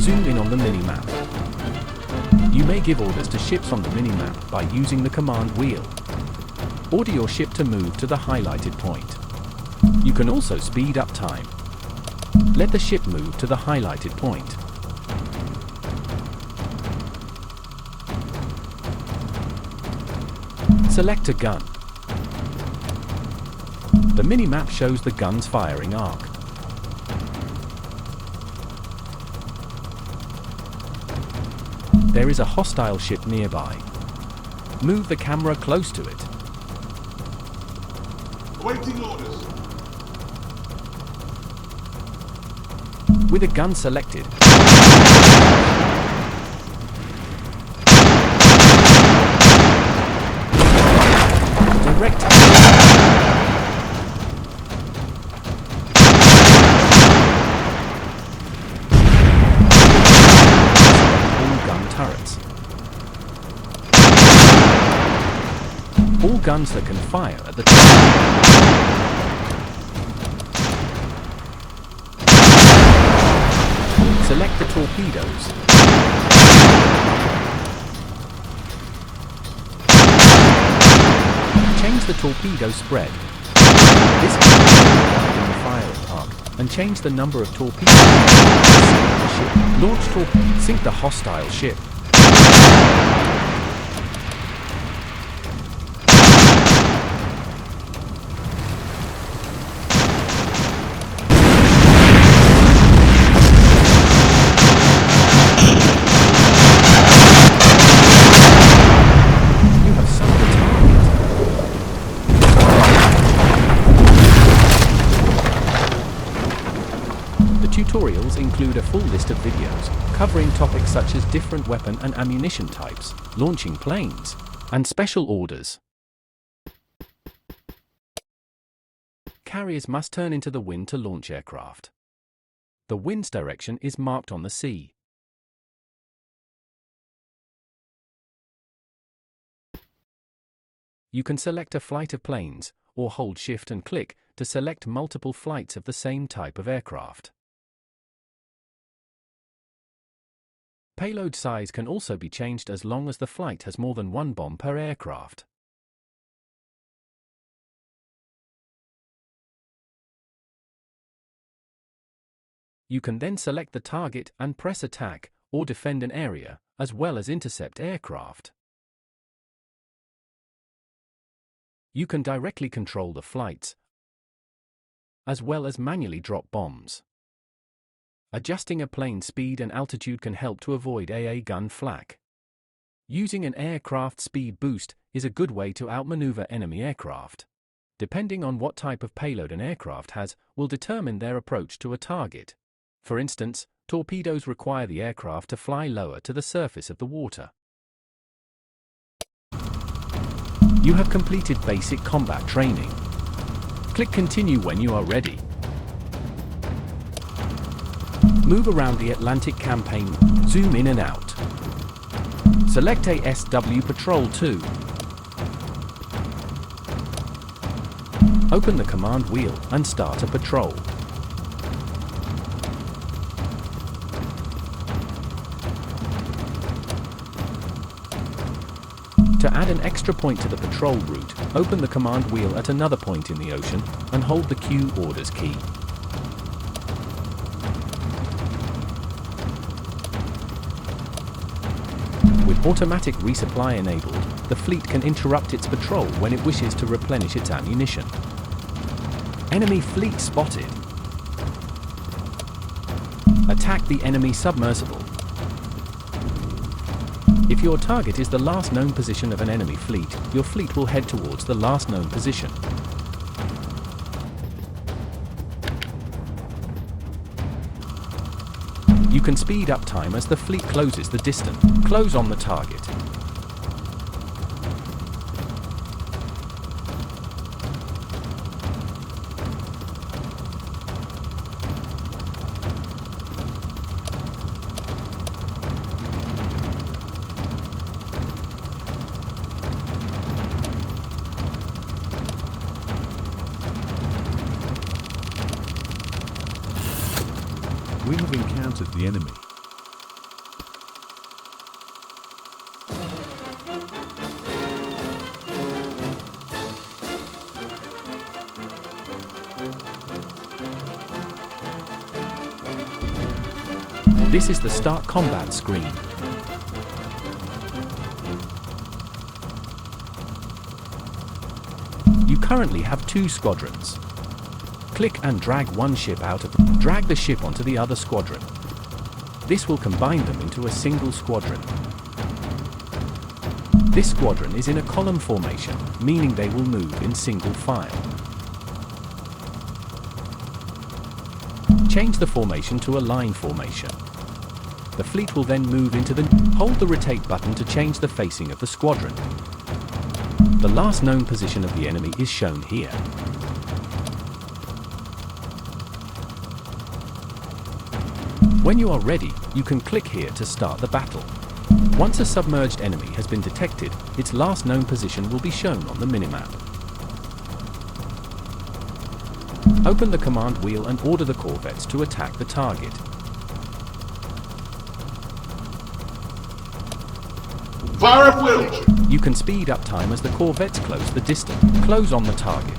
Zoom in on the minimap. You may give orders to ships on the minimap by using the command wheel. Order your ship to move to the highlighted point. You can also speed up time. Let the ship move to the highlighted point. Select a gun. The minimap shows the gun's firing arc. There is a hostile ship nearby. Move the camera close to it. Awaiting orders. With a gun selected, direct all gun turrets. All guns that can fire at the Select the torpedoes. Change the torpedo spread. This can widen the firing arc and change the number of torpedoes. Launch torpedo. Sink the hostile ship. Tutorials include a full list of videos covering topics such as different weapon and ammunition types, launching planes, and special orders. Carriers must turn into the wind to launch aircraft. The wind's direction is marked on the sea. You can select a flight of planes, or hold Shift and click to select multiple flights of the same type of aircraft. Payload size can also be changed as long as the flight has more than one bomb per aircraft. You can then select the target and press attack or defend an area, as well as intercept aircraft. You can directly control the flights, as well as manually drop bombs. Adjusting a plane's speed and altitude can help to avoid AA gun flak. Using an aircraft speed boost is a good way to outmaneuver enemy aircraft. Depending on what type of payload an aircraft has, will determine their approach to a target. For instance, torpedoes require the aircraft to fly lower to the surface of the water. You have completed basic combat training. Click Continue when you are ready. Move around the Atlantic campaign, zoom in and out. Select a SW Patrol 2. Open the command wheel and start a patrol. To add an extra point to the patrol route, open the command wheel at another point in the ocean and hold the Q orders key. With automatic resupply enabled, the fleet can interrupt its patrol when it wishes to replenish its ammunition. Enemy fleet spotted. Attack the enemy submersible. If your target is the last known position of an enemy fleet, your fleet will head towards the last known position. You can speed up time as the fleet closes the distance. Close on the target. We have encountered the enemy. This is the Start Combat screen. You currently have 2 squadrons. Click and drag one ship out of them. Drag the ship onto the other squadron. This will combine them into a single squadron. This squadron is in a column formation, meaning they will move in single file. Change the formation to a line formation. The fleet will then move into the... Hold the rotate button to change the facing of the squadron. The last known position of the enemy is shown here. When you are ready, you can click here to start the battle. Once a submerged enemy has been detected, its last known position will be shown on the minimap. Open the command wheel and order the corvettes to attack the target. Fire at will! You can speed up time as the corvettes close the distance. Close on the target.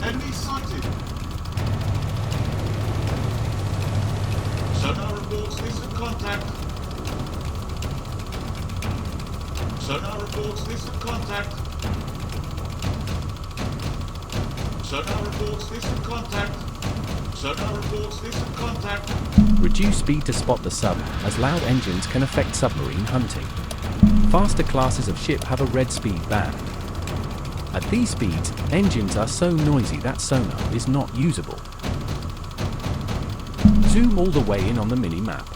Enemy sighted. Sonar reports distant contact. Sonar reports distant contact. Sonar reports distant contact. Sonar reports distant contact. Reduce speed to spot the sub, as loud engines can affect submarine hunting. Faster classes of ship have a red speed band. At these speeds, engines are so noisy that sonar is not usable. Zoom all the way in on the mini-map.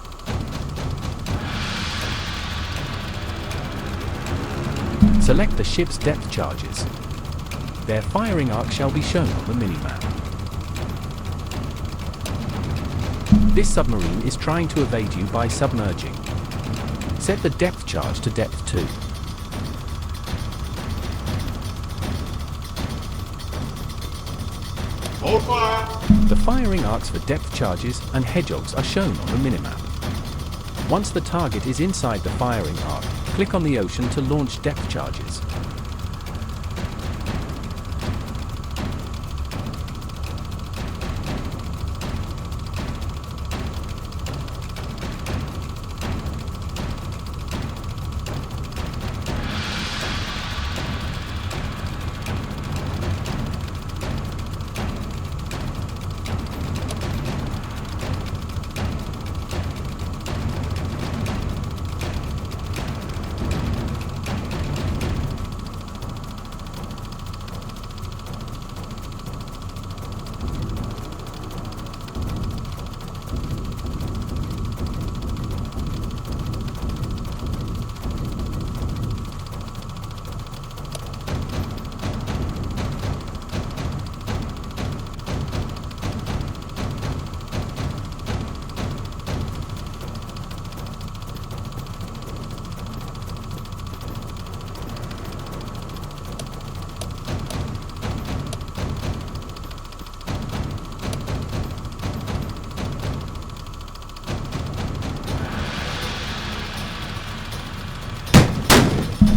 Select the ship's depth charges. Their firing arc shall be shown on the mini-map. This submarine is trying to evade you by submerging. Set the depth charge to depth 2. Hold fire! The firing arcs for depth charges and hedgehogs are shown on the minimap. Once the target is inside the firing arc, click on the ocean to launch depth charges.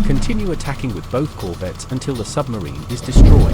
Continue attacking with both corvettes until the submarine is destroyed.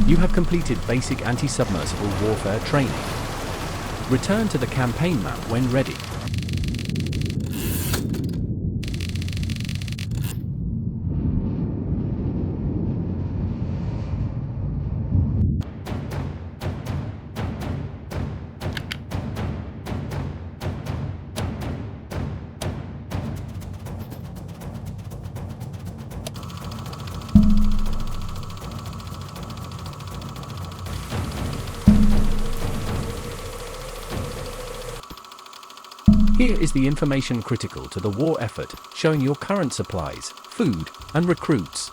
You have completed basic anti-submersible warfare training. Return to the campaign map when ready. Here is the information critical to the war effort, showing your current supplies, food, and recruits.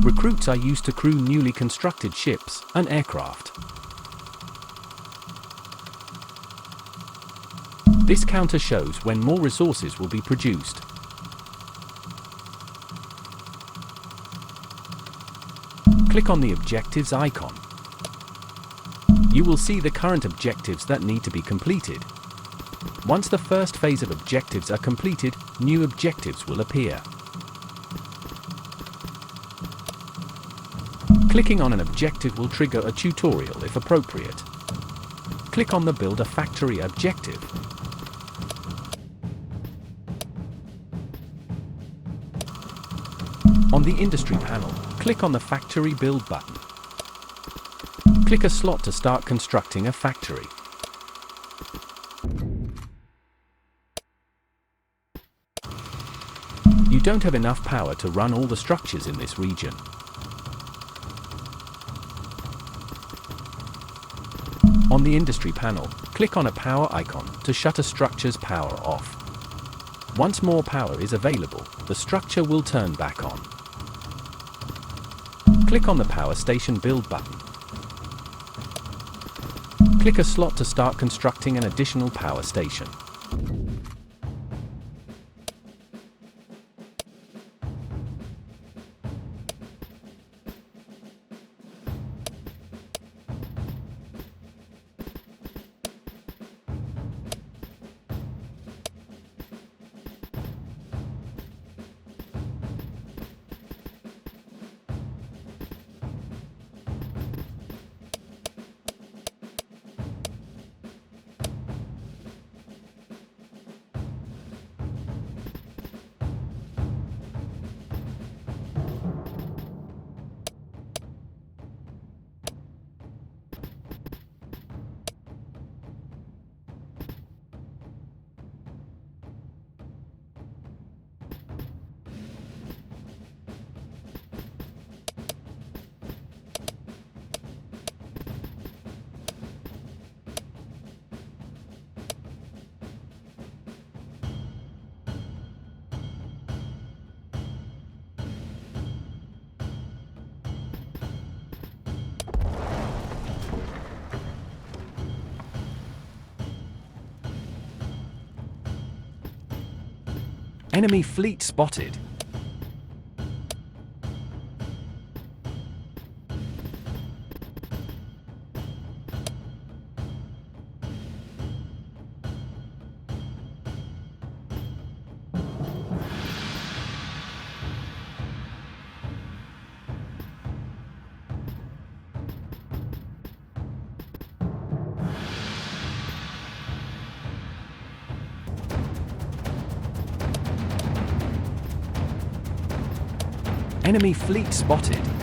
Recruits are used to crew newly constructed ships and aircraft. This counter shows when more resources will be produced. Click on the objectives icon. You will see the current objectives that need to be completed. Once the first phase of objectives are completed, new objectives will appear. Clicking on an objective will trigger a tutorial if appropriate. Click on the Build a Factory objective. On the Industry panel, click on the Factory Build button. Click a slot to start constructing a factory. You don't have enough power to run all the structures in this region. On the Industry panel, click on a power icon to shut a structure's power off. Once more power is available, the structure will turn back on. Click on the Power Station Build button. Click a slot to start constructing an additional power station. Enemy fleet spotted. Enemy fleet spotted.